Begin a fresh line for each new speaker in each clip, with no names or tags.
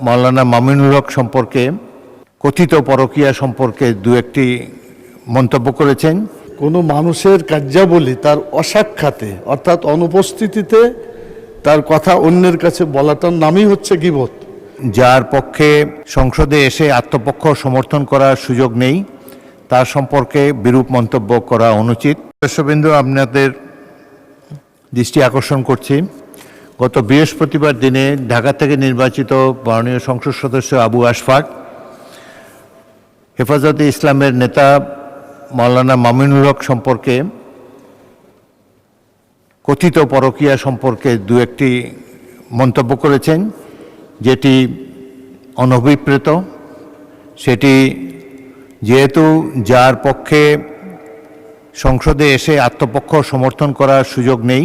মাওলানা মামিনুল হক সম্পর্কে কথিত পরকীয়া সম্পর্কে দু একটি মন্তব্য করেছেন।
কোনো মানুষের কার্যাবলী তার অসাক্ষাতে অর্থাৎ অনুপস্থিতিতে তার কথা অন্যের কাছে বলাটার নামই হচ্ছে গীবত।
যার পক্ষে সংসদে এসে আত্মপক্ষ সমর্থন করার সুযোগ নেই তার সম্পর্কে বিরূপ মন্তব্য করা অনুচিত। দর্শকবৃন্দ, আপনাদের দৃষ্টি আকর্ষণ করছি, গত বৃহস্পতিবার দিনে ঢাকা থেকে নির্বাচিত মাননীয় সংসদ সদস্য আবু আশফাক হেফাজতে ইসলামের নেতা মাওলানা মামিনুল হক সম্পর্কে কথিত পরকীয়া সম্পর্কে দু একটি মন্তব্য করেছেন, যেটি অনভিপ্রেত। সেটি যেহেতু যার পক্ষে সংসদে এসে আত্মপক্ষ সমর্থন করার সুযোগ নেই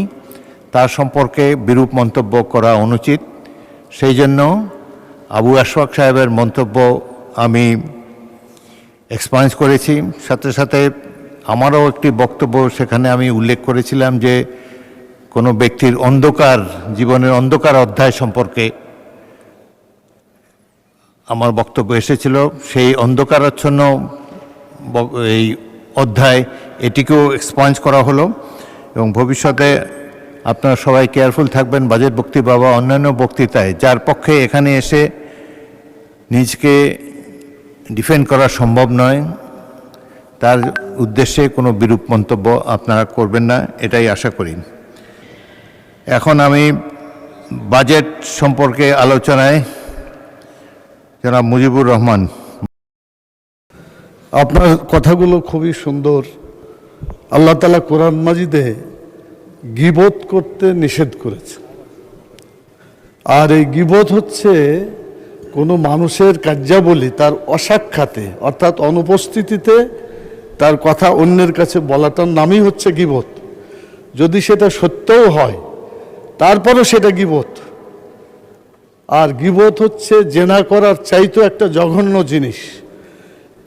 তার সম্পর্কে বিরূপ মন্তব্য করা অনুচিত, সেই জন্য আবু আশফাক সাহেবের মন্তব্য আমি এক্সপান্স করেছি। সাথে সাথে আমারও একটি বক্তব্য সেখানে আমি উল্লেখ করেছিলাম যে কোনো ব্যক্তির জীবনের অন্ধকার অধ্যায় সম্পর্কে আমার বক্তব্য এসেছিল। সেই অন্ধকারাচ্ছন্ন এই অধ্যায় এটিকেও এক্সপান্স করা হলো এবং ভবিষ্যতে আপনারা সবাই কেয়ারফুল থাকবেন বাজেট বক্তৃতা বা অন্যান্য বক্তৃতায় যার পক্ষে এখানে এসে নিজকে ডিফেন্ড করা সম্ভব নয় তার উদ্দেশ্যে কোনো বিরূপ মন্তব্য আপনারা করবেন না, এটাই আশা করি। এখন আমি বাজেট সম্পর্কে আলোচনায় জনাব মুজিবুর রহমান।
আপনার কথাগুলো খুবই সুন্দর। আল্লাহ তাআলা কোরআন মাজিদে গীবত করতে নিষেধ করেছে, আর এই গীবত হচ্ছে কোনো মানুষের কার্যাবলী তার অসাক্ষাতে অর্থাৎ অনুপস্থিতিতে তার কথা অন্যের কাছে বলাটার নামই হচ্ছে গীবত। যদি সেটা সত্যও হয় তারপরও সেটা গীবত। আর গীবত হচ্ছে জেনা করার চাইতো একটা জঘন্য জিনিস।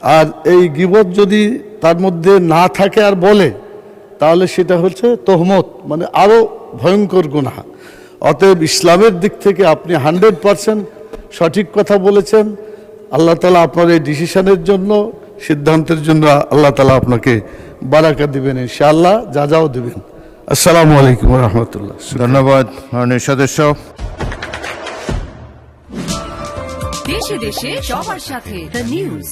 আর এই গীবত যদি তার মধ্যে না থাকে আর বলে তাহলে সেটা হচ্ছে তোহমত, মানে আরও ভয়ঙ্কর গুনাহ। অতএব ইসলামের দিক থেকে আপনি 100% সঠিক কথা বলেছেন। আল্লাহ তাআলা আপনার এই ডিসিশনের জন্য, সিদ্ধান্তের জন্য আল্লাহ তাআলা আপনাকে বারাকা দিবেন ইনশাআল্লাহ, যা যাও দিবেন। আসসালামু আলাইকুম ওয়া রাহমাতুল্লাহ।
ধন্যবাদ মাননীয় সদস্য।
দেশে দেশে সবার সাথে দ্য নিউজ।